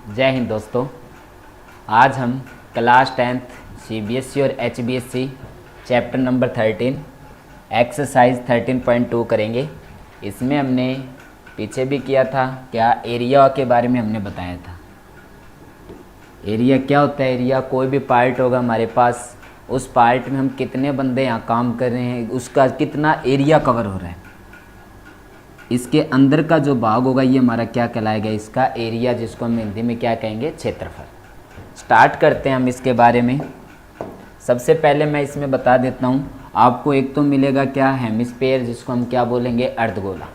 जय हिंद दोस्तों। आज हम क्लास 10th सीबीएसई और एचबीएसई चैप्टर नंबर 13 एक्सरसाइज 13.2 करेंगे। इसमें हमने पीछे भी किया था, क्या एरिया के बारे में हमने बताया था। एरिया क्या होता है? एरिया कोई भी पार्ट होगा हमारे पास, उस पार्ट में हम कितने बंदे यहाँ काम कर रहे हैं, उसका कितना एरिया कवर हो रहा है। इसके अंदर का जो भाग होगा ये हमारा क्या कहलाएगा? इसका एरिया, जिसको हम हिंदी में क्या कहेंगे? क्षेत्रफल। स्टार्ट करते हैं हम इसके बारे में। सबसे पहले मैं इसमें बता देता हूँ आपको। एक तो मिलेगा क्या? हेमिस्फीयर, जिसको हम क्या बोलेंगे? अर्धगोला।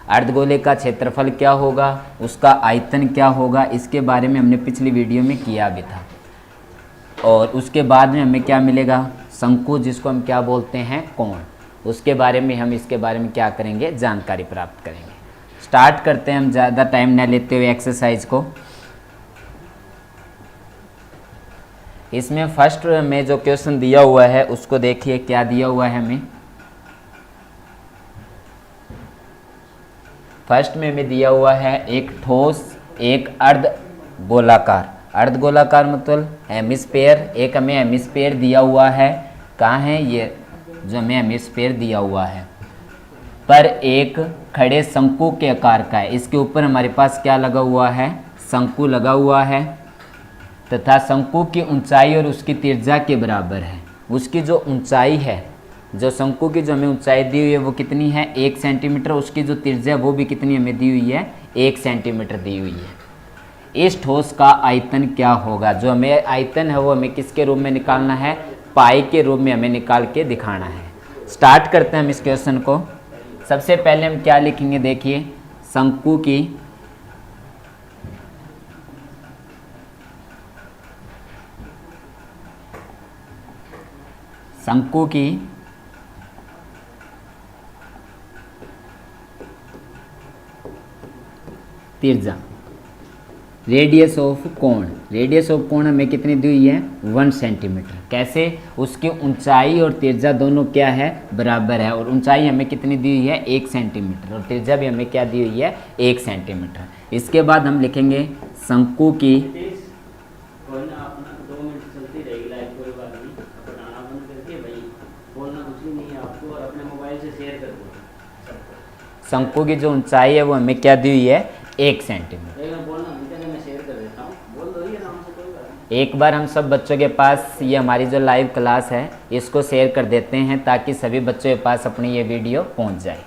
अर्धगोले का क्षेत्रफल क्या होगा, उसका आयतन क्या होगा, इसके बारे में हमने पिछली वीडियो में किया भी था। और उसके बाद में हमें क्या मिलेगा? शंकु, जिसको हम क्या बोलते हैं? कोण। उसके बारे में हम इसके बारे में क्या करेंगे? जानकारी प्राप्त करेंगे। स्टार्ट करते हैं हम ज़्यादा टाइम न लेते हुए एक्सरसाइज को। इसमें फर्स्ट में जो क्वेश्चन दिया हुआ है उसको देखिए, क्या दिया हुआ है हमें। फर्स्ट में हमें दिया हुआ है एक ठोस, एक अर्ध गोलाकार। अर्ध गोलाकार मतलब हेमिस्फीयर। एक हमें हेमिस्फीयर दिया हुआ है। कहाँ है ये जो हमें हेमिस्फीयर दिया हुआ है? पर एक खड़े शंकु के आकार का है। इसके ऊपर हमारे पास क्या लगा हुआ है? शंकु लगा हुआ है, तथा शंकु की ऊंचाई और उसकी त्रिज्या के बराबर है। उसकी जो ऊंचाई है, जो शंकु की जो हमें ऊंचाई दी हुई है वो कितनी है? 1 सेंटीमीटर। उसकी जो त्रिज्या वो भी कितनी हमें दी हुई है? 1 सेंटीमीटर दी हुई है। इस ठोस का आयतन क्या होगा? जो हमें आयतन है वो हमें किसके रूप में निकालना है? पाई के रूप में हमें निकाल के दिखाना है। स्टार्ट करते हैं हम इस क्वेश्चन को। सबसे पहले हम क्या लिखेंगे? देखिए, शंकु की शंकु की त्रिज्या, रेडियस ऑफ कोण। रेडियस ऑफ कोण हमें कितनी दी हुई है? 1 सेंटीमीटर। कैसे? उसकी ऊंचाई और त्रिज्या दोनों क्या है? बराबर है। और ऊंचाई हमें कितनी दी हुई है? 1 सेंटीमीटर। और त्रिज्या भी हमें क्या दी हुई है? 1 सेंटीमीटर। इसके बाद हम लिखेंगे शंकु की शंकु की जो ऊंचाई है वो हमें क्या दी हुई है? 1 सेंटीमीटर। एक बार हम सब बच्चों के पास ये हमारी जो लाइव क्लास है इसको शेयर कर देते हैं, ताकि सभी बच्चों के पास अपनी ये वीडियो पहुंच जाए।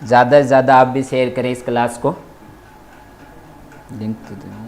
ज़्यादा से ज़्यादा आप भी शेयर करें इस क्लास को। लिंक तो दे।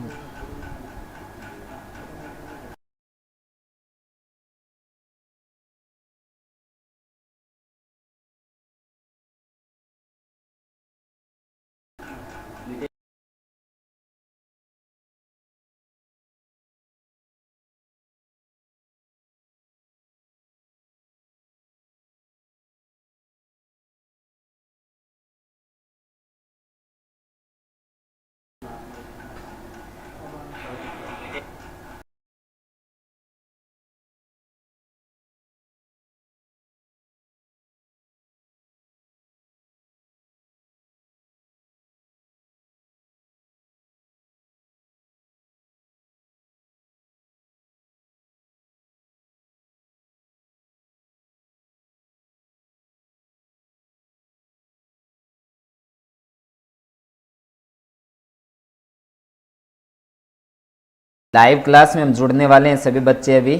लाइव क्लास में हम जुड़ने वाले हैं सभी बच्चे अभी।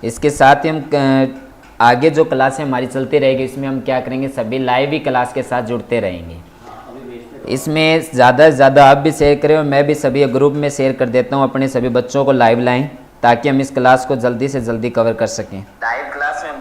इसके साथ ही हम आगे जो क्लासें हमारी चलती रहेगी इसमें हम क्या करेंगे? सभी लाइव ही क्लास के साथ जुड़ते रहेंगे। इसमें ज़्यादा से ज़्यादा आप भी शेयर करें और मैं भी सभी ग्रुप में शेयर कर देता हूँ। अपने सभी बच्चों को लाइव लाएं, ताकि हम इस क्लास को जल्दी से जल्दी कवर कर सकें। लाइव क्लास में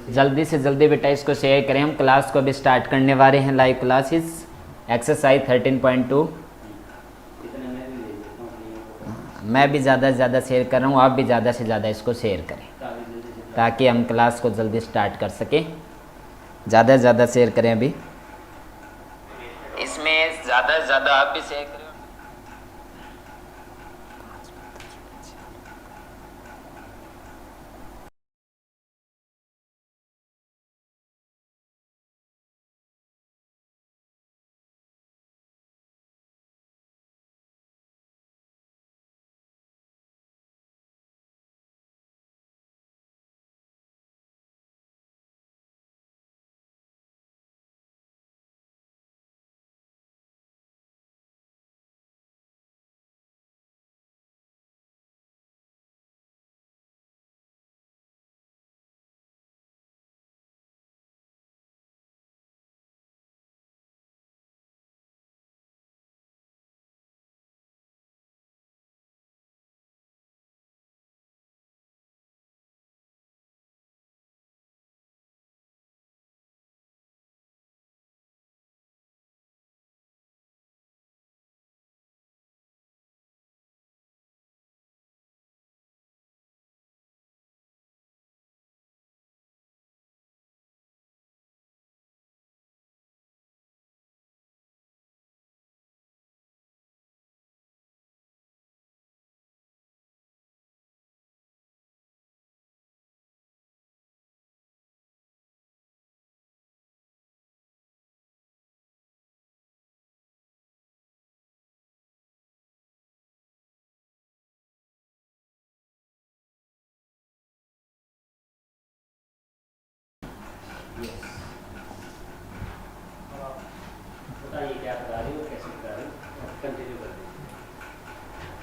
जल्दी से जल्दी बेटा इसको शेयर करें। हम क्लास को अभी स्टार्ट करने वाले हैं, लाइव क्लासेस एक्सरसाइज 13.2। मैं भी ज़्यादा से ज़्यादा शेयर कर रहा हूँ, आप भी ज़्यादा से ज़्यादा इसको शेयर करें ताकि हम क्लास को जल्दी स्टार्ट कर सकें। ज़्यादा से ज़्यादा शेयर करें, अभी इसमें ज़्यादा से ज़्यादा आप भी शेयर करें।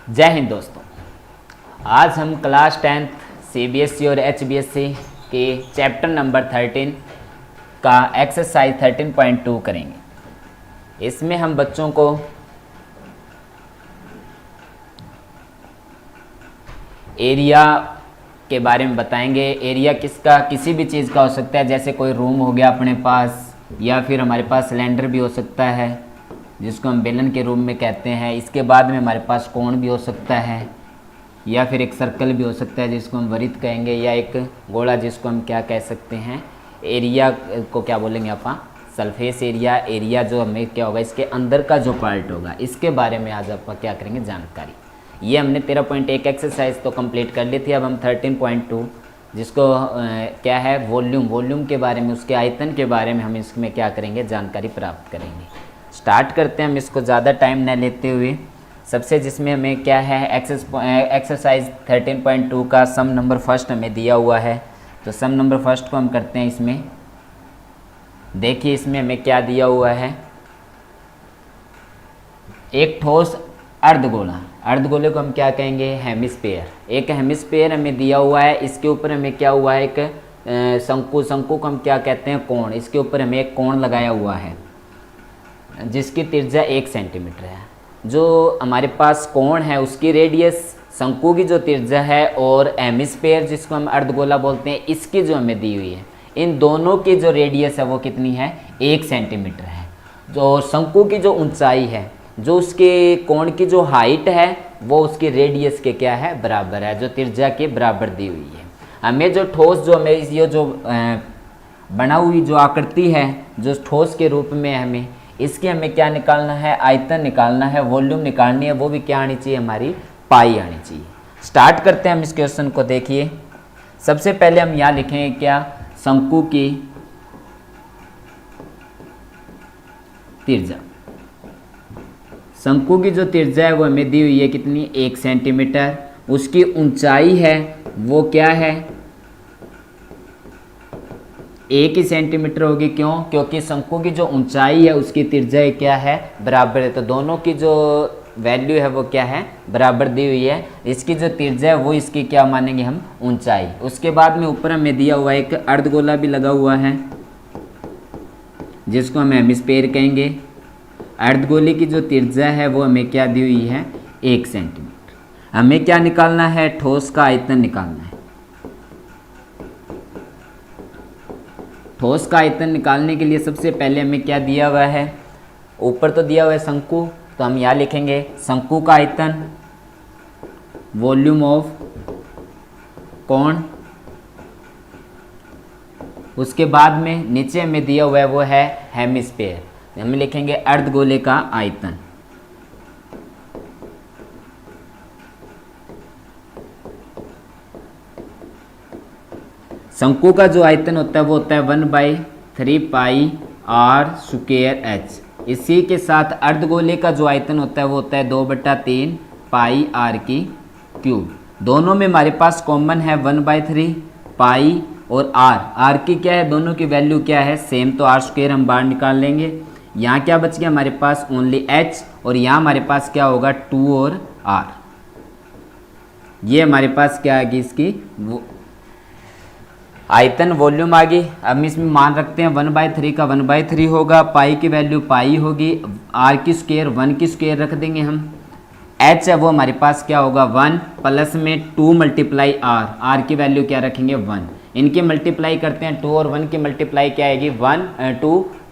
जय हिंद दोस्तों, आज हम क्लास 10th CBSE और HBSE के चैप्टर नंबर 13 का एक्सरसाइज 13.2 करेंगे। इसमें हम बच्चों को एरिया के बारे में बताएंगे। एरिया किसका, किसी भी चीज़ का हो सकता है, जैसे कोई रूम हो गया अपने पास, या फिर हमारे पास सिलेंडर भी हो सकता है जिसको हम बेलन के रूप में कहते हैं। इसके बाद में हमारे पास कोण भी हो सकता है, या फिर एक सर्कल भी हो सकता है जिसको हम वृत्त कहेंगे, या एक गोला जिसको हम क्या कह सकते हैं, एरिया को क्या बोलेंगे अपन, सरफेस एरिया। एरिया जो हमें क्या होगा, इसके अंदर का जो पार्ट होगा, इसके बारे में आज आप क्या करेंगे, जानकारी। ये हमने 13.1 एक्सरसाइज तो कंप्लीट कर ली थी। अब हम 13.2 जिसको क्या है, वॉल्यूम के बारे में, उसके आयतन के बारे में हम इसमें क्या करेंगे, जानकारी प्राप्त करेंगे। स्टार्ट करते हैं हम इसको ज़्यादा टाइम न लेते हुए। सबसे जिसमें हमें क्या है, एक्सरसाइज 13.2 का सम नंबर फर्स्ट हमें दिया हुआ है, तो सम नंबर फर्स्ट को हम करते हैं। इसमें देखिए, इसमें हमें क्या दिया हुआ है, एक ठोस अर्धगोला। अर्धगोले को हम क्या कहेंगे, हेमिस्फीयर। एक हेमिस्फीयर हमें दिया हुआ है, इसके ऊपर हमें क्या हुआ है, एक शंकु को हम क्या कहते हैं, कोण। इसके ऊपर हमें एक कोण लगाया हुआ है जिसकी त्रिज्या 1 सेंटीमीटर है। जो हमारे पास कोण है उसकी रेडियस, शंकु की जो त्रिज्या है, और हेमिस्फीयर जिसको हम अर्धगोला बोलते हैं, इसकी जो हमें दी हुई है, इन दोनों की जो रेडियस है वो कितनी है, 1 सेंटीमीटर है। जो शंकु की जो ऊंचाई है, जो उसके कोण की जो हाइट है, वो उसकी रेडियस के क्या है, बराबर है, जो त्रिज्या के बराबर दी हुई है। हमें जो ठोस, जो हमें ये जो बना हुई जो आकृति है, जो ठोस के रूप में हमें, इसकी हमें क्या निकालना है, आयतन निकालना है, वॉल्यूम निकालनी है, वो भी क्या आनी चाहिए, हमारी पाई आनी चाहिए। स्टार्ट करते हैं हम इस क्वेश्चन को। देखिए, सबसे पहले हम यहाँ लिखेंगे क्या, शंकु की त्रिज्या। शंकु की जो त्रिज्या है वो हमें दी हुई है कितनी, 1 सेंटीमीटर। उसकी ऊंचाई है वो क्या है, 1 ही सेंटीमीटर होगी। क्यों, क्योंकि शंकु की जो ऊंचाई है उसकी त्रिज्या क्या है, बराबर है। तो दोनों की जो वैल्यू है वो क्या है, बराबर दी हुई है। इसकी जो त्रिज्या है वो इसकी क्या मानेंगे हम, ऊंचाई। उसके बाद में ऊपर हमें दिया हुआ एक अर्धगोला भी लगा हुआ है जिसको हम हेमिस्फीयर कहेंगे। अर्धगोले की जो त्रिज्या है वो हमें क्या दी हुई है, 1 सेंटीमीटर। हमें क्या निकालना है, ठोस का आयतन निकालना है। ठोस का आयतन निकालने के लिए सबसे पहले हमें क्या दिया हुआ है, ऊपर तो दिया हुआ है शंकु, तो हम यहाँ लिखेंगे शंकु का आयतन, वॉल्यूम ऑफ कोण। उसके बाद में नीचे हमें दिया हुआ है वो है हेमिस्फीयर, हम लिखेंगे अर्धगोले का आयतन। शंकु का जो आयतन होता है वो होता है 1/3 पाई आर स्क्वायर एच। इसी के साथ अर्धगोले का जो आयतन होता है वो होता है 2/3 पाई आर की क्यूब। दोनों में हमारे पास कॉमन है 1/3 पाई और आर की क्या है, दोनों की वैल्यू क्या है सेम, तो आर स्क्वायर हम बाहर निकाल लेंगे। यहाँ क्या बच गया हमारे पास ओनली एच, और यहाँ हमारे पास क्या होगा 2 और आर। ये हमारे पास क्या आएगी इसकी आयतन वॉल्यूम आ गई। अब इसमें मान रखते हैं 1/3 का 1/3 होगा, पाई की वैल्यू पाई होगी, आर की स्क्वायर 1 की स्क्वायर रख देंगे हम। एच है वो हमारे पास क्या होगा 1 प्लस में 2 मल्टीप्लाई आर की वैल्यू क्या रखेंगे 1। इनकी मल्टीप्लाई करते हैं 2 और 1 की मल्टीप्लाई क्या आएगी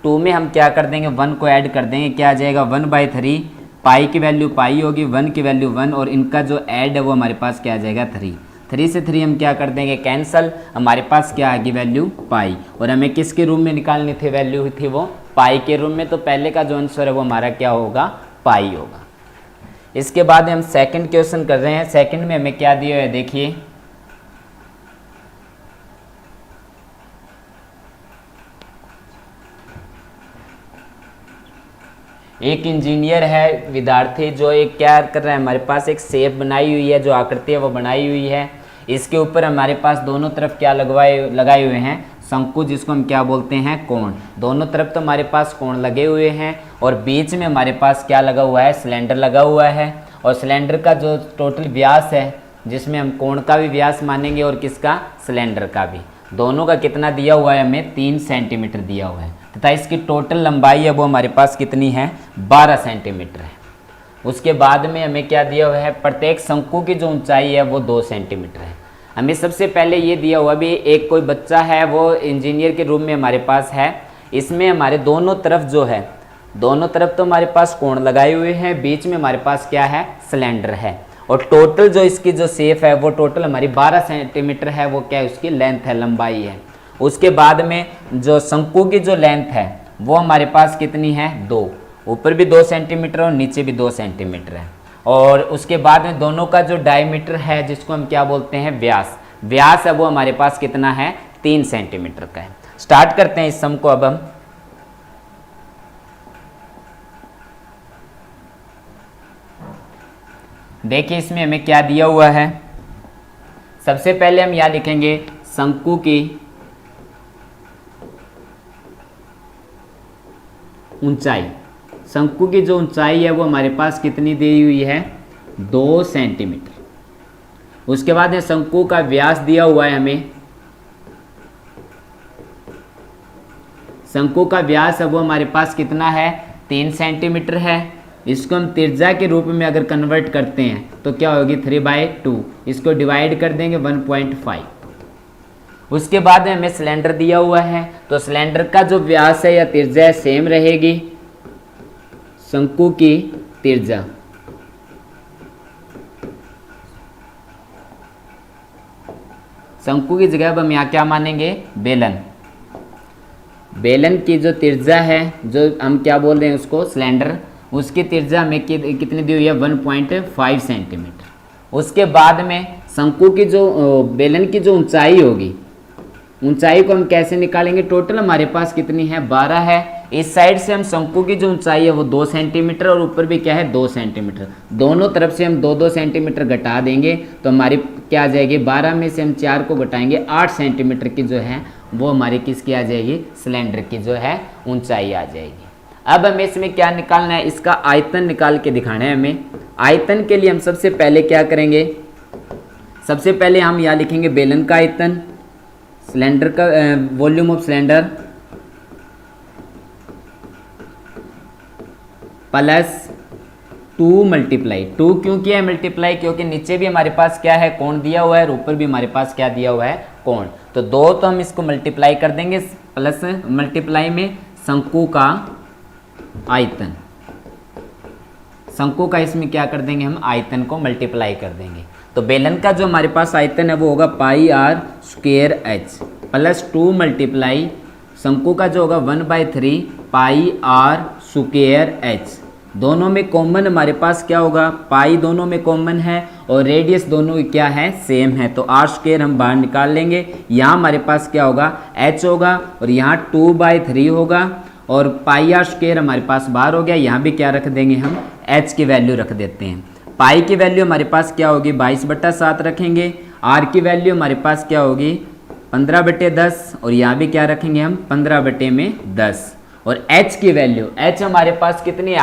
2 में हम क्या कर देंगे 1 को ऐड कर देंगे, क्या आ जाएगा 1/3, पाई की वैल्यू पाई होगी, 1 की वैल्यू 1, और इनका जो ऐड है वो हमारे पास क्या आ जाएगा 3 से 3 हम क्या कर देंगे कैंसल, हमारे पास क्या आ गई वैल्यू पाई। और हमें किसके रूम में निकालनी थी वैल्यू थी वो पाई के रूम में, तो पहले का जो आंसर है वो हमारा क्या होगा पाई होगा। इसके बाद हम सेकंड क्वेश्चन कर रहे हैं। सेकंड में हमें क्या दिया है देखिए, एक इंजीनियर है विद्यार्थी जो एक क्या कर रहा है, हमारे पास एक शेप बनाई हुई है, जो आकृति है वो बनाई हुई है। इसके ऊपर हमारे पास दोनों तरफ क्या लगाए हुए हैं शंकु, जिसको हम क्या बोलते हैं कोण। दोनों तरफ तो हमारे पास कोण लगे हुए हैं, और बीच में हमारे पास क्या लगा हुआ है सिलेंडर लगा हुआ है। और सिलेंडर का जो टोटल व्यास है, जिसमें हम कोण का भी व्यास मानेंगे और किसका सिलेंडर का भी, दोनों का कितना दिया हुआ है हमें 3 सेंटीमीटर दिया हुआ है, तथा इसकी टोटल लंबाई है वो हमारे पास कितनी है 12 सेंटीमीटर है। उसके बाद में हमें क्या दिया हुआ है, प्रत्येक शंकु की जो ऊंचाई है वो 2 सेंटीमीटर है। हमें सबसे पहले ये दिया हुआ भी एक कोई बच्चा है वो इंजीनियर के रूम में हमारे पास है। इसमें हमारे दोनों तरफ जो है, दोनों तरफ तो हमारे पास कोण लगाए हुए हैं, बीच में हमारे पास क्या है सिलेंडर है, और टोटल जो इसकी जो शेप है वो टोटल हमारी 12 सेंटीमीटर है, वो क्या है उसकी लेंथ है, लंबाई है। उसके बाद में जो शंकु की जो लेंथ है वो हमारे पास कितनी है 2, ऊपर भी 2 सेंटीमीटर और नीचे भी 2 सेंटीमीटर है। और उसके बाद में दोनों का जो डायमीटर है, जिसको हम क्या बोलते हैं व्यास है, वो हमारे पास कितना है 3 सेंटीमीटर का है। स्टार्ट करते हैं इस सम को। अब हम देखिए इसमें हमें क्या दिया हुआ है। सबसे पहले हम यहाँ लिखेंगे शंकु की ऊंचाई। शंकु की जो ऊंचाई है वो हमारे पास कितनी दी हुई है 2 सेंटीमीटर। उसके बाद शंकु का व्यास दिया हुआ है हमें, शंकु का व्यास है वो हमारे पास कितना है 3 सेंटीमीटर है। इसको हम त्रिज्या के रूप में अगर कन्वर्ट करते हैं तो क्या होगी 3/2, इसको डिवाइड कर देंगे 1.5। उसके बाद हमें सिलेंडर दिया हुआ है, तो सिलेंडर का जो व्यास है या त्रिज्या है सेम रहेगी शंकु की त्रिज्या। शंकु की जगह अब हम यहाँ क्या मानेंगे बेलन की जो त्रिज्या है, जो हम क्या बोल रहे हैं उसको सिलेंडर, उसकी त्रिज्या हमें कितनी दी हुई है 1.5 सेंटीमीटर। उसके बाद में शंकु की जो बेलन की जो ऊंचाई होगी, ऊंचाई को हम कैसे निकालेंगे, टोटल हमारे पास कितनी है 12 है। इस साइड से हम शंकु की जो ऊंचाई है वो 2 सेंटीमीटर और ऊपर भी क्या है 2 सेंटीमीटर, दोनों तरफ से हम 2-2 सेंटीमीटर घटा देंगे तो हमारी क्या आ जाएगी 12 में से हम 4 को घटाएंगे 8 सेंटीमीटर की जो है वो हमारी किसकी आ जाएगी सिलेंडर की जो है ऊंचाई आ जाएगी। अब हमें इसमें क्या निकालना है, इसका आयतन निकाल के दिखाना है हमें। आयतन के लिए हम सबसे पहले क्या करेंगे, सबसे पहले हम यहाँ लिखेंगे बेलन का आयतन, सिलेंडर का volume of cylinder plus 2 multiply 2 क्यों किया है मल्टीप्लाई, क्योंकि नीचे भी हमारे पास क्या है कोण दिया हुआ है और ऊपर भी हमारे पास क्या दिया हुआ है कोण। तो 2 तो हम इसको मल्टीप्लाई कर देंगे, प्लस मल्टीप्लाई में शंकु का आयतन, शंकु का इसमें क्या कर देंगे हम, आयतन को मल्टीप्लाई कर देंगे। तो बेलन का जो हमारे पास आयतन है वो होगा pi r square h plus 2 multiply शंकु का जो होगा 1/3 पाई आर स्क्वेयर एच। दोनों में कॉमन हमारे पास क्या होगा, पाई दोनों में कॉमन है और रेडियस दोनों की क्या है, सेम है। तो आर स्क्वेयर हम बाहर निकाल लेंगे। यहाँ हमारे पास क्या होगा, एच होगा और यहाँ 2/3 होगा और पाई आर स्क्वेयर हमारे पास बाहर हो गया। यहाँ भी क्या रख देंगे हम, एच की वैल्यू रख देते हैं। पाई की वैल्यू हमारे पास क्या होगी, 22/7 रखेंगे। आर की वैल्यू हमारे पास क्या होगी, 15/10 और यहाँ भी क्या रखेंगे हम, 15/10। और एच की वैल्यू, एच हमारे पास कितनी,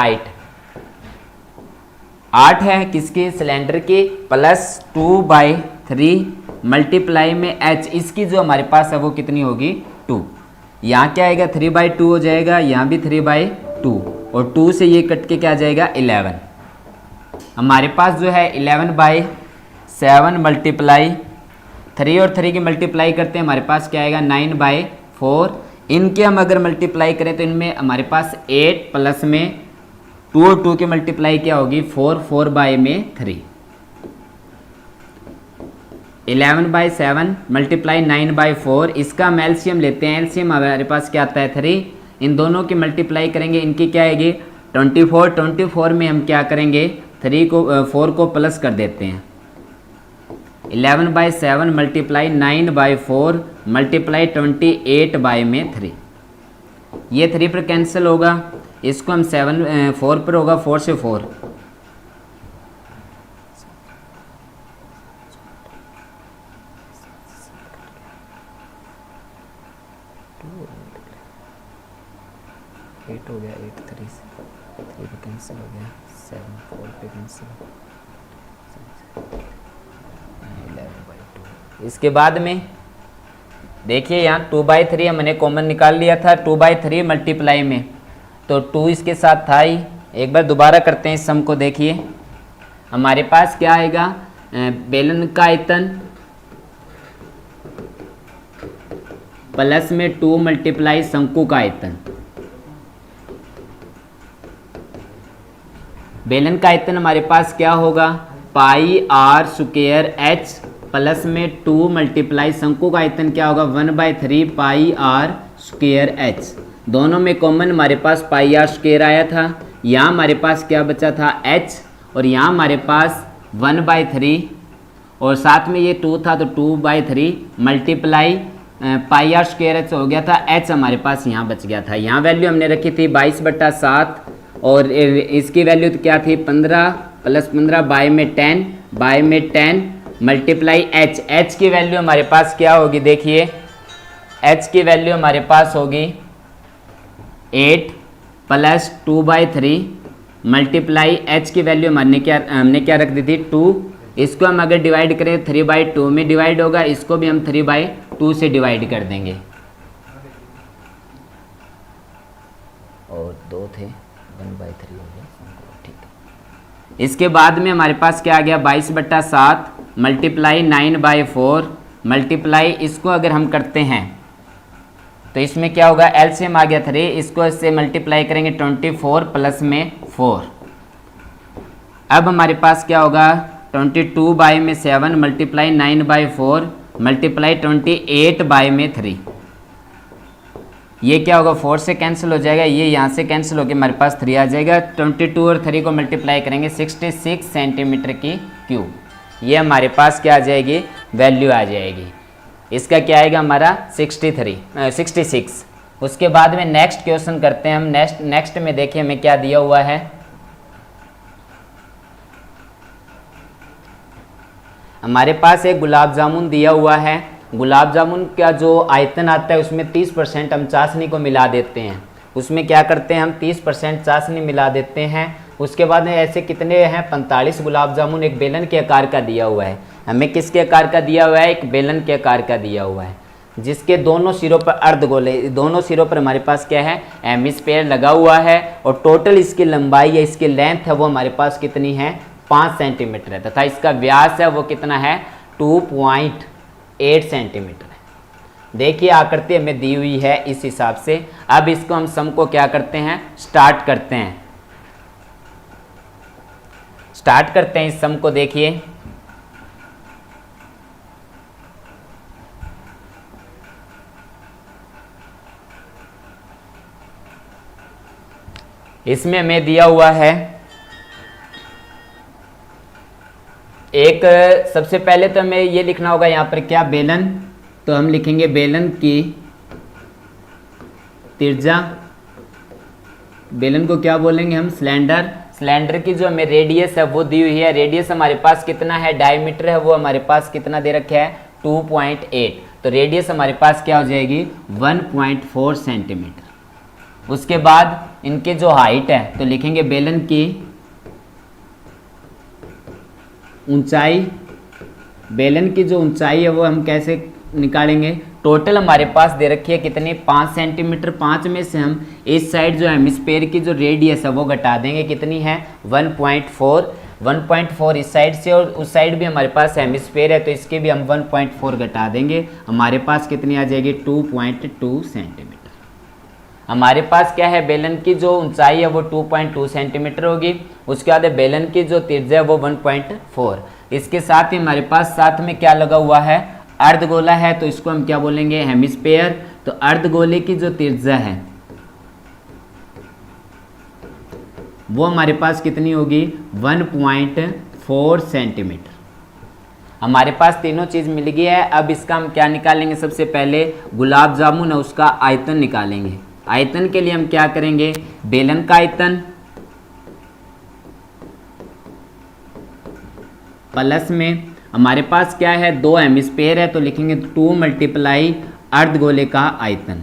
8 है, किसकी, सिलेंडर की, प्लस 2/3 मल्टीप्लाई में एच, इसकी जो हमारे पास है वो कितनी होगी, 2। यहाँ क्या आएगा, 3/2 हो जाएगा, यहाँ भी 3/2 और 2 से ये कट के क्या आ जाएगा, 11। हमारे पास जो है 11/7 मल्टीप्लाई 3 और 3 की मल्टीप्लाई करते हैं, हमारे पास क्या आएगा, 9/4। इनके हम अगर मल्टीप्लाई करें तो इनमें हमारे पास 8 प्लस में 2 और 2 की मल्टीप्लाई क्या होगी, 4/3। 11/7 मल्टीप्लाई 9/4, इसका हम एलसीएम लेते हैं। एलसीएम हमारे पास क्या आता है, 3। इन दोनों की मल्टीप्लाई करेंगे, इनकी क्या आएगी, 24। 24 में हम क्या करेंगे, 4 को प्लस कर देते हैं। 11/7 मल्टीप्लाई 9/4 मल्टीप्लाई 28/3। ये 3 पर कैंसिल होगा, इसको हम 4 पर होगा, 4 से 4 8 हो गया, 8 3 से 3 पे कैंसिल हो गया, 7 4 पे कैंसिल, 11/2। इसके बाद में देखिए यहाँ 2/3 हमने कॉमन निकाल लिया था, 2/3 मल्टीप्लाई में तो 2 इसके साथ था ही। एक बार दोबारा करते हैं इस सम को, देखिए हमारे पास क्या आएगा, बेलन का आयतन प्लस में 2 मल्टीप्लाई शंकु का आयतन। बेलन का आयतन हमारे पास क्या होगा, pi r square h plus में 2 मल्टीप्लाई शंकु का आयतन क्या होगा, 1/3 पाई आर स्क्वेयर एच। दोनों में कॉमन हमारे पास पाई आर स्क्वेयर आया था। यहाँ हमारे पास क्या बचा था, एच, और यहाँ हमारे पास 1/3 और साथ में ये 2 था तो 2/3 multiply pi r square h हो गया था। एच हमारे पास यहाँ बच गया था। यहाँ वैल्यू हमने रखी थी 22/7 और इसकी वैल्यू क्या थी, 15 + 15 बाय में 10 मल्टीप्लाई एच। एच की वैल्यू हमारे पास क्या होगी, देखिए एच की वैल्यू हमारे पास होगी 8 + 2/3 मल्टीप्लाई एच की वैल्यू हमने क्या रख दी थी, 2। इसको हम अगर डिवाइड करें 3/2 में डिवाइड होगा, इसको भी हम 3/2 से डिवाइड कर देंगे। और 2 थे, 1/3 हो गया, ठीक है। इसके बाद में हमारे पास क्या आ गया, 22/7 मल्टीप्लाई 9/4 मल्टीप्लाई, इसको अगर हम करते हैं तो इसमें क्या होगा, एलसीएम आ गया 3, इसको इससे मल्टीप्लाई करेंगे 24 प्लस में 4। अब हमारे पास क्या होगा, 22/7 मल्टीप्लाई 9/4 मल्टीप्लाई 28/3। ये क्या होगा, 4 से कैंसिल हो जाएगा, ये यहाँ से कैंसिल होकर हमारे पास 3 आ जाएगा। 22 और 3 को मल्टीप्लाई करेंगे 66 सेंटीमीटर की क्यूब। ये हमारे पास क्या आ जाएगी, वैल्यू आ जाएगी। इसका क्या आएगा हमारा 66। उसके बाद में नेक्स्ट क्वेश्चन करते हैं हम। नेक्स्ट में देखिए हमें क्या दिया हुआ है, हमारे पास एक गुलाब जामुन दिया हुआ है। गुलाब जामुन का जो आयतन आता है उसमें 30% हम चाशनी को मिला देते हैं। उसमें क्या करते हैं हम, 30% चाशनी मिला देते हैं। उसके बाद में ऐसे कितने हैं, 45 गुलाब जामुन एक बेलन के आकार का दिया हुआ है। हमें किसके आकार का दिया हुआ है, एक बेलन के आकार का दिया हुआ है, जिसके दोनों सिरों पर अर्धगोले, दोनों सिरों पर हमारे पास क्या है, हेमिस्फीयर लगा हुआ है। और टोटल इसकी लंबाई या इसकी लेंथ है वो हमारे पास कितनी है, 5 सेंटीमीटर है, तथा इसका व्यास है वो कितना है, 2.8 सेंटीमीटर है। देखिए आकृति हमें दी हुई है इस हिसाब से। अब इसको हम सम को क्या करते हैं, स्टार्ट करते हैं। स्टार्ट करते हैं इस सम को। देखिए इसमें हमें दिया हुआ है एक, सबसे पहले तो हमें ये लिखना होगा यहाँ पर क्या, बेलन। तो हम लिखेंगे बेलन की त्रिज्या, बेलन को क्या बोलेंगे हम, सिलेंडर। सिलेंडर की जो हमें रेडियस है वो दी हुई है। रेडियस हमारे पास कितना है, डायमीटर है वो हमारे पास कितना दे रखा है, 2.8। तो रेडियस हमारे पास क्या हो जाएगी, 1.4 सेंटीमीटर। उसके बाद इनके जो हाइट है तो लिखेंगे बेलन की ऊंचाई। बेलन की जो ऊंचाई है वो हम कैसे निकालेंगे, टोटल हमारे पास दे रखी है कितनी, 5 सेंटीमीटर। 5 में से हम इस साइड जो हेमिस्फीयर की जो रेडियस है वो घटा देंगे, कितनी है 1.4। 1.4 इस साइड से और उस साइड भी हमारे पास हेमिस्फीयर है तो इसके भी हम 1.4 घटा देंगे। हमारे पास कितनी आ जाएगी, 2.2 सेंटीमीटर। हमारे पास क्या है, बेलन की जो ऊंचाई है वो 2.2 सेंटीमीटर होगी। उसके बाद बेलन की जो त्रिज्या है वो 1.4। इसके साथ ही हमारे पास साथ में क्या लगा हुआ है, अर्धगोला है तो इसको हम क्या बोलेंगे, हेमिस्फीयर। तो अर्धगोले की जो त्रिज्या है वो हमारे पास कितनी होगी, 1.4 सेंटीमीटर। हमारे पास तीनों चीज मिल गई है। अब इसका हम क्या निकालेंगे, सबसे पहले गुलाब जामुन है उसका आयतन निकालेंगे। आयतन के लिए हम क्या करेंगे, बेलन का आयतन प्लस में हमारे पास क्या है, 2 हेमिस्फीयर है तो लिखेंगे 2 मल्टीप्लाई अर्धगोले का आयतन।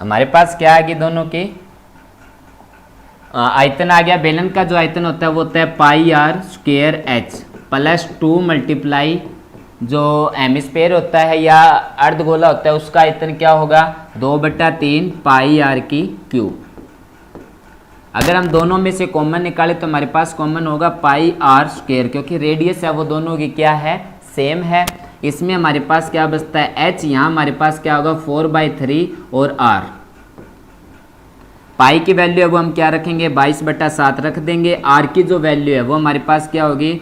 हमारे पास क्या आ गई, दोनों की आयतन आ गया। बेलन का जो आयतन होता है वो होता है pi r square h plus 2 multiply जो हेमिस्फीयर होता है या अर्धगोला होता है उसका आयतन क्या होगा, 2/3 पाई आर की क्यूब। अगर हम दोनों में से कॉमन निकाले तो हमारे पास कॉमन होगा पाई आर स्क्वायर, क्योंकि रेडियस है वो दोनों की क्या है, सेम है। इसमें हमारे पास क्या बचता है, h। यहाँ हमारे पास क्या होगा 4/3 और r। पाई की वैल्यू है वो हम क्या रखेंगे, 22/7 रख देंगे। r की जो वैल्यू है वो हमारे पास क्या होगी,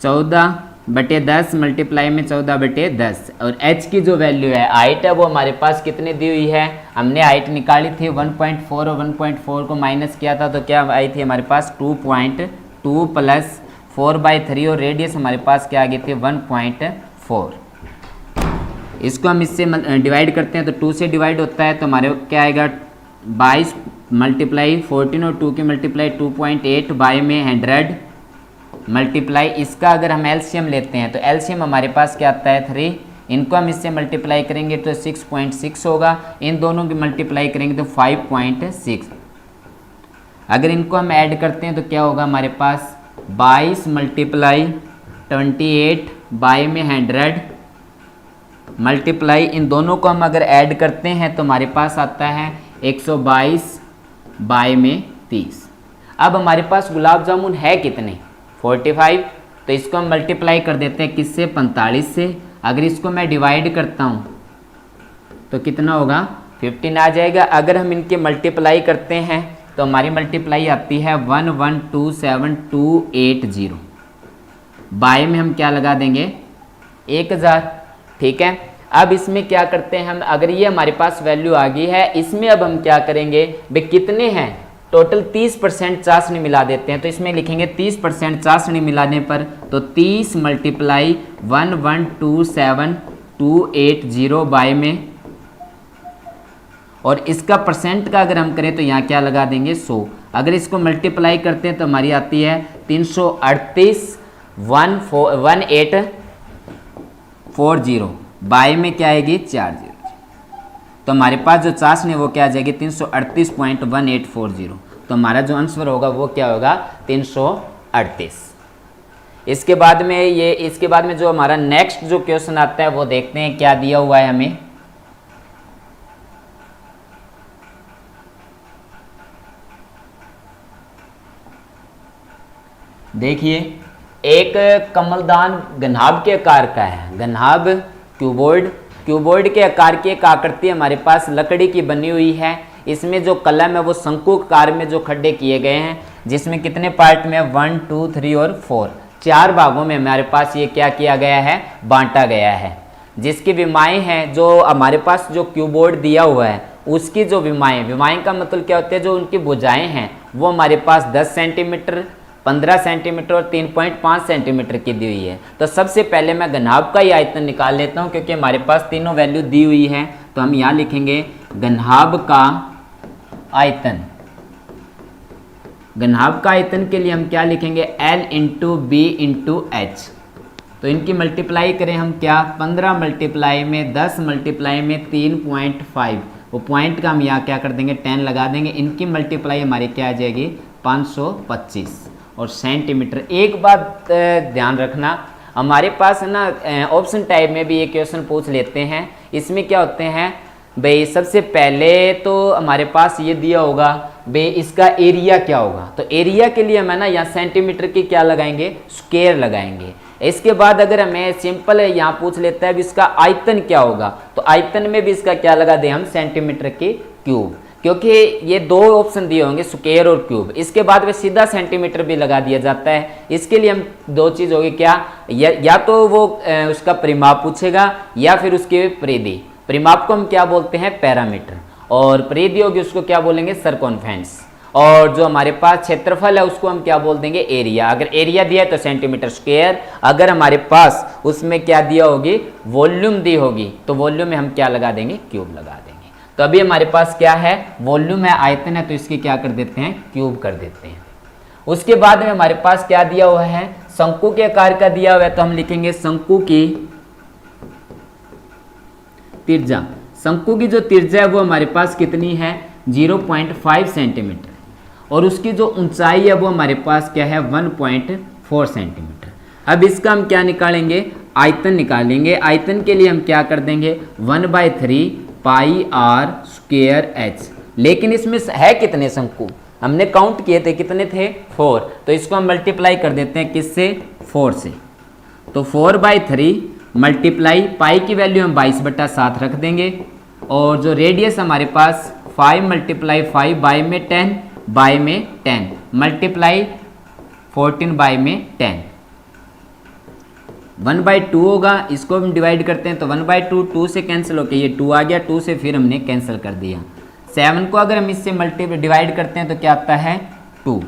14/10 मल्टीप्लाई में 14/10। और h की जो वैल्यू है, हाइट है वो हमारे पास कितनी दी हुई है, हमने हाइट निकाली थी 1.4 और 1.4 को माइनस किया था तो क्या आई थी हमारे पास 2.2 प्लस 4/3 और रेडियस हमारे पास क्या आ गई थी 1.4। इसको हम इससे डिवाइड करते हैं तो 2 से डिवाइड होता है तो हमारे क्या आएगा 22 मल्टीप्लाई 14 और 2 की मल्टीप्लाई 2.8 बाय में 100 मल्टीप्लाई। इसका अगर हम एलसीएम लेते हैं तो एलसीएम हमारे पास क्या आता है 3। इनको हम इससे मल्टीप्लाई करेंगे तो 6.6 होगा। इन दोनों की मल्टीप्लाई करेंगे तो 5.6। अगर इनको हम ऐड करते हैं तो क्या होगा हमारे पास 22 मल्टीप्लाई 28 बाय में 100 मल्टीप्लाई। इन दोनों को हम अगर ऐड करते हैं तो हमारे पास आता है 122 बाय में 30। अब हमारे पास गुलाब जामुन है कितने, 45। तो इसको हम मल्टीप्लाई कर देते हैं किससे, 45 से। अगर इसको मैं डिवाइड करता हूँ तो कितना होगा 15 आ जाएगा। अगर हम इनके मल्टीप्लाई करते हैं तो हमारी मल्टीप्लाई आती है 1127,280। बाय में हम क्या लगा देंगे 1000। ठीक है, अब इसमें क्या करते हैं हम, अगर ये हमारे पास वैल्यू आ गई है, इसमें अब हम क्या करेंगे भाई कितने हैं टोटल 30% चाशनी मिला देते हैं। तो इसमें लिखेंगे 30% चाशनी मिलाने पर तो 30 मल्टीप्लाई 1127,280 बाय में और इसका परसेंट का अगर हम करें तो यहाँ क्या लगा देंगे 100। अगर इसको मल्टीप्लाई करते हैं तो हमारी आती है 338,1840, बाय में क्या आएगी 40। तो हमारे पास जो चाशनी है वो क्या आ जाएगी 338.1840। तो हमारा जो आंसर होगा वो क्या होगा 338। इसके बाद में जो हमारा नेक्स्ट जो क्वेश्चन आता है वो देखते हैं क्या दिया हुआ है हमें। देखिए, एक कमलदान घनाभ के आकार का है। घनाभ क्यूबॉइड के आकार की एक आकृति हमारे पास लकड़ी की बनी हुई है। इसमें जो कलम है वो शंकुकार में जो खड्डे किए गए हैं, जिसमें कितने पार्ट में 1, 2, 3 और 4, 4 भागों में हमारे पास ये क्या किया गया है, बांटा गया है। जिसकी विमाएँ हैं, जो हमारे पास जो क्यूबॉइड दिया हुआ है उसकी जो विमाएँ का मतलब क्या होते हैं, जो उनकी भुजाएँ हैं वो हमारे पास 10 सेंटीमीटर, 15 सेंटीमीटर और 3.5 सेंटीमीटर की दी हुई है। तो सबसे पहले मैं घनाभ का ही आयतन निकाल लेता हूं, क्योंकि हमारे पास तीनों वैल्यू दी हुई है। तो हम यहाँ लिखेंगे घनाभ का आयतन। घनाभ का आयतन के लिए हम क्या लिखेंगे, L into B into H. तो इनकी मल्टीप्लाई करें हम क्या, 15 मल्टीप्लाई में 10 मल्टीप्लाई में 3.5, वो पॉइंट का हम यहाँ क्या कर देंगे 10 लगा देंगे। इनकी मल्टीप्लाई हमारी क्या आ जाएगी 525 और सेंटीमीटर। एक बात ध्यान रखना, हमारे पास है ना ऑप्शन टाइप में भी ये क्वेश्चन पूछ लेते हैं। इसमें क्या होते हैं भाई, सबसे पहले तो हमारे पास ये दिया होगा भाई इसका एरिया क्या होगा। तो एरिया के लिए हम है ना यहाँ सेंटीमीटर की क्या लगाएंगे, स्क्वायर लगाएंगे। इसके बाद अगर हमें सिंपल है यहाँ पूछ लेता है भी इसका आयतन क्या होगा, तो आयतन में भी इसका क्या लगा दें हम, सेंटीमीटर की क्यूब, क्योंकि ये दो ऑप्शन दिए होंगे स्क्वायर और क्यूब। इसके बाद में सीधा सेंटीमीटर भी लगा दिया जाता है। इसके लिए हम दो चीज़ होगी क्या, या तो वो उसका परिमाप पूछेगा या फिर उसके परिधि। परिमाप को हम क्या बोलते हैं, पैरामीटर, और परिधि होगी उसको क्या बोलेंगे, सरकमफेरेंस। और जो हमारे पास क्षेत्रफल है उसको हम क्या बोल देंगे, एरिया। अगर एरिया दिया है तो सेंटीमीटर स्क्वायर, अगर हमारे पास उसमें क्या दिया होगी, वॉल्यूम दी होगी, तो वॉल्यूम में हम क्या लगा देंगे, क्यूब लगा देंगे। तो अभी हमारे पास क्या है, वॉल्यूम है, आयतन है, तो इसकी क्या कर देते हैं, क्यूब कर देते हैं। उसके बाद में हमारे पास क्या दिया हुआ है, शंकु के आकार का दिया हुआ है, तो हम लिखेंगे शंकु की त्रिज्या। शंकु की जो त्रिज्या है वो हमारे पास कितनी है, 0.5 सेंटीमीटर, और उसकी जो ऊंचाई है वो हमारे पास क्या है, 1.4 सेंटीमीटर। अब इसका हम क्या निकालेंगे, आयतन निकालेंगे। आयतन के लिए हम क्या कर देंगे, 1/3 पाई आर स्क्वायर एच। लेकिन इसमें है कितने शंकु, हमने काउंट किए थे, कितने थे, 4। तो इसको हम मल्टीप्लाई कर देते हैं किससे, 4 से। तो 4/3 मल्टीप्लाई पाई की वैल्यू हम 22/7 रख देंगे, और जो रेडियस हमारे पास 5 × 5 बाय में 10 बाय में 10 मल्टीप्लाई 14 बाय में 10, 1/2 होगा। इसको हम डिवाइड करते हैं तो 1/2, 2 से कैंसिल होके ये 2 आ गया, 2 से फिर हमने कैंसिल कर दिया। 7 को अगर हम इससे डिवाइड करते हैं तो क्या आता है, 2।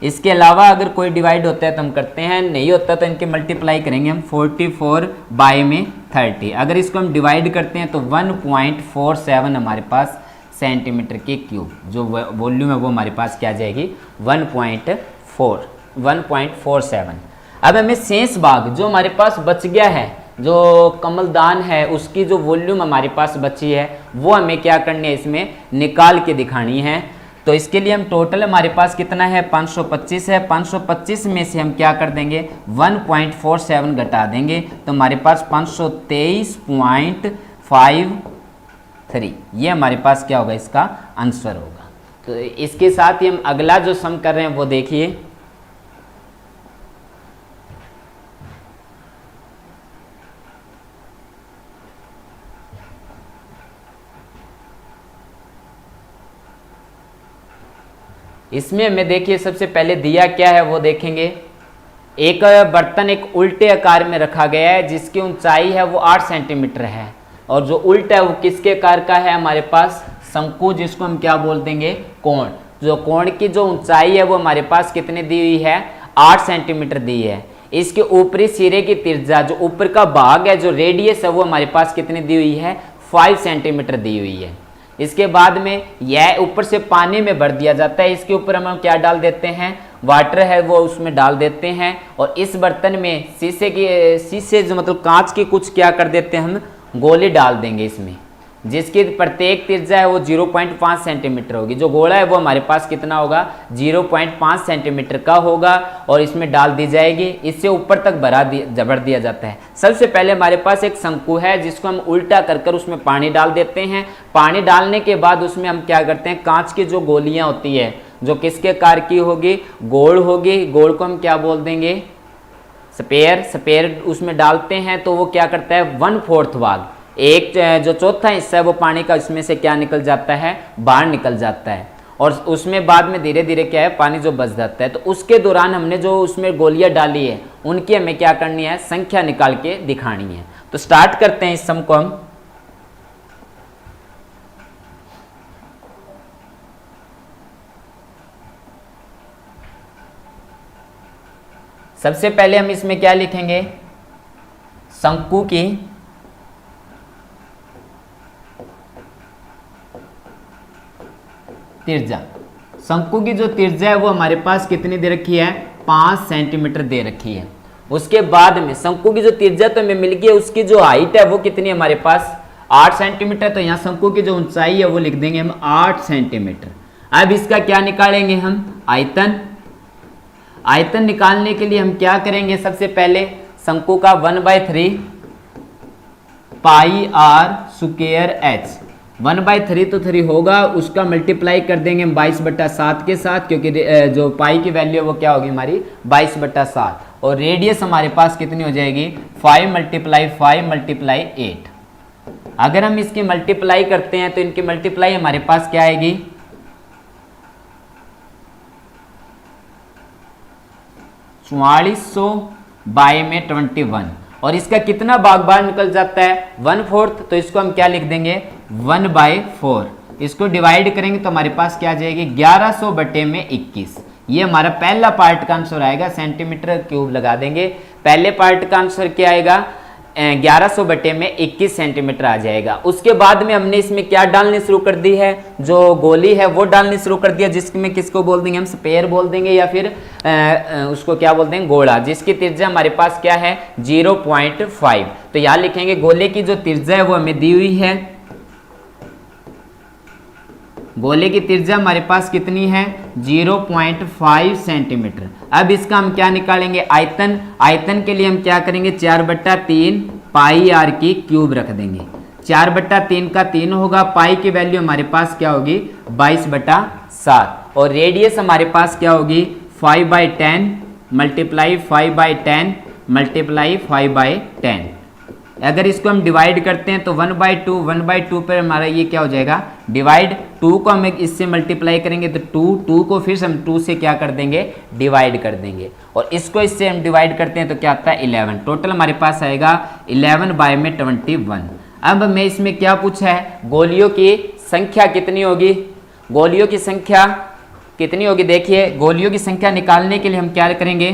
इसके अलावा अगर कोई डिवाइड होता है तो हम करते हैं, नहीं होता तो इनके मल्टीप्लाई करेंगे हम 44 बाय में 30। अगर इसको हम डिवाइड करते हैं तो 1.47 हमारे पास सेंटीमीटर की क्यूब, जो वॉल्यूम है वो हमारे पास क्या आ जाएगी, 1.47। अब हमें शेष भाग जो हमारे पास बच गया है, जो कमलदान है उसकी जो वॉल्यूम हमारे पास बची है वो हमें क्या करनी है, इसमें निकाल के दिखानी है। तो इसके लिए हम टोटल हमारे पास कितना है, 525 है। 525 में से हम क्या कर देंगे, 1.47 घटा देंगे, तो हमारे पास 523.53, ये हमारे पास क्या होगा, इसका आंसर होगा। तो इसके साथ ही हम अगला जो सम कर रहे हैं वो देखिए। इसमें हमें देखिए सबसे पहले दिया क्या है वो देखेंगे। एक बर्तन एक उल्टे आकार में रखा गया है जिसकी ऊंचाई है वो 8 सेंटीमीटर है, और जो उल्टा है वो किसके आकार का है, हमारे पास शंकु, जिसको हम क्या बोल देंगे, कोण। जो कोण की जो ऊंचाई है वो हमारे पास कितने दी हुई है, 8 सेंटीमीटर दी है। इसके ऊपरी सिरे की त्रिज्या, जो ऊपर का भाग है, जो रेडियस है वो हमारे पास कितनी दी हुई है, 5 सेंटीमीटर दी हुई है। इसके बाद में यह ऊपर से पानी में भर दिया जाता है, इसके ऊपर हम क्या डाल देते हैं, वाटर है वो उसमें डाल देते हैं। और इस बर्तन में शीशे जो मतलब कांच की कुछ क्या कर देते हैं, हम गोली डाल देंगे इसमें, जिसकी प्रत्येक त्रिज्या है वो 0.5 सेंटीमीटर होगी। जो गोला है वो हमारे पास कितना होगा, 0.5 सेंटीमीटर का होगा और इसमें डाल दी जाएगी। इससे ऊपर तक भर दिया जाता है। सबसे पहले हमारे पास एक शंकु है जिसको हम उल्टा कर उसमें पानी डाल देते हैं। पानी डालने के बाद उसमें हम क्या करते हैं, कांच की जो गोलियां होती है जो किसके आकार की होगी, गोल होगी। गोल को हम क्या बोल देंगे, स्पेयर उसमें डालते हैं तो वो क्या करता है, 1/4 भाग, एक जो चौथा हिस्सा है वो पानी का इसमें से क्या निकल जाता है, बाहर निकल जाता है। और उसमें बाद में धीरे धीरे क्या है, पानी जो बच जाता है। तो उसके दौरान हमने जो उसमें गोलियां डाली है उनकी हमें क्या करनी है, संख्या निकाल के दिखानी है। तो स्टार्ट करते हैं इस सम को हम। सबसे पहले हम इसमें क्या लिखेंगे, शंकु की त्रिज्या। शंकु की जो त्रिज्या है वो हमारे पास कितनी दे रखी है, 5 सेंटीमीटर दे रखी है। उसके बाद में शंकु की जो त्रिज्या तो हमें मिल गई है, उसकी जो हाइट है वो कितनी है हमारे पास, 8 सेंटीमीटर। तो यहाँ शंकु की जो ऊंचाई है वो लिख देंगे हम 8 सेंटीमीटर। अब इसका क्या निकालेंगे हम, आयतन। आयतन निकालने के लिए हम क्या करेंगे, सबसे पहले शंकु का 1/3 पाई r स्क्वायर h, 1/3 तो 3 होगा, उसका मल्टीप्लाई कर देंगे हम 22/7 के साथ, क्योंकि जो पाई की वैल्यू है वो क्या होगी हमारी 22/7। और रेडियस हमारे पास कितनी हो जाएगी, 5 × 5 × 8। अगर हम इसकी मल्टीप्लाई करते हैं तो इनकी मल्टीप्लाई हमारे पास क्या आएगी, 4400 बाय में 21। और इसका कितना भाग बाहर निकल जाता है, 1/4। तो इसको हम क्या लिख देंगे, 1/4। इसको डिवाइड करेंगे तो हमारे पास क्या आ जाएगी, 1100 बटे में 21। ये हमारा पहला पार्ट का आंसर आएगा, सेंटीमीटर क्यूब लगा देंगे। पहले पार्ट का आंसर क्या आएगा, 1100 बटे में 21 सेंटीमीटर आ जाएगा। उसके बाद में हमने इसमें क्या डालनी शुरू कर दी है, जो गोली है वो डालनी शुरू कर दिया, जिसमें किसको बोल देंगे हम, स्पेयर बोल देंगे या फिर उसको क्या बोल देंगे, गोला, जिसकी त्रिज्या हमारे पास क्या है 0.5। तो यहाँ लिखेंगे गोले की जो त्रिज्या है वो हमें दी हुई है, गोले की त्रिज्या हमारे पास कितनी है 0.5 सेंटीमीटर। अब इसका हम क्या निकालेंगे, आयतन। आयतन के लिए हम क्या करेंगे, 4/3 पाई r की क्यूब रख देंगे। 4/3 का 3 होगा, पाई की वैल्यू हमारे पास क्या होगी 22/7। और रेडियस हमारे पास क्या होगी 5/10 × 5/10 × 5/10। अगर इसको हम डिवाइड करते हैं तो 1/2 पर हमारा ये क्या हो जाएगा डिवाइड। 2 को हम इससे मल्टीप्लाई करेंगे तो 2 को फिर हम 2 से क्या कर देंगे, डिवाइड कर देंगे। और इसको इससे हम डिवाइड करते हैं तो क्या आता है 11। टोटल हमारे पास आएगा 11 बाय में 21। अब हमें इसमें क्या पूछा है, गोलियों की संख्या कितनी होगी, गोलियों की संख्या कितनी होगी। देखिए गोलियों की संख्या निकालने के लिए हम क्या करेंगे,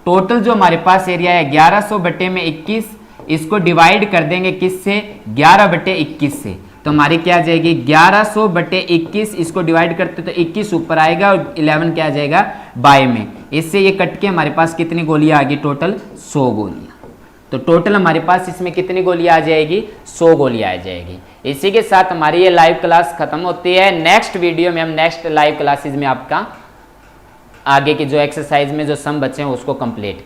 टोटल जो हमारे पास एरिया है 1100 बटे में 21, इसको डिवाइड कर देंगे किससे 11/21 से। तो हमारी क्या आ जाएगी 1100 बटे 21, इसको डिवाइड करते तो 21 ऊपर आएगा और 11 क्या आ जाएगा बाय में। इससे ये कट के हमारे पास कितनी गोलियां आ गई, टोटल 100 गोलियां। तो टोटल हमारे पास इसमें कितनी गोलियां आ जाएगी 100 गोलियां आ जाएगी। इसी के साथ हमारी ये लाइव क्लास खत्म होती है। नेक्स्ट वीडियो में हम नेक्स्ट लाइव क्लासेज में आपका आगे की जो एक्सरसाइज में जो सम बचे हैं उसको कंप्लीट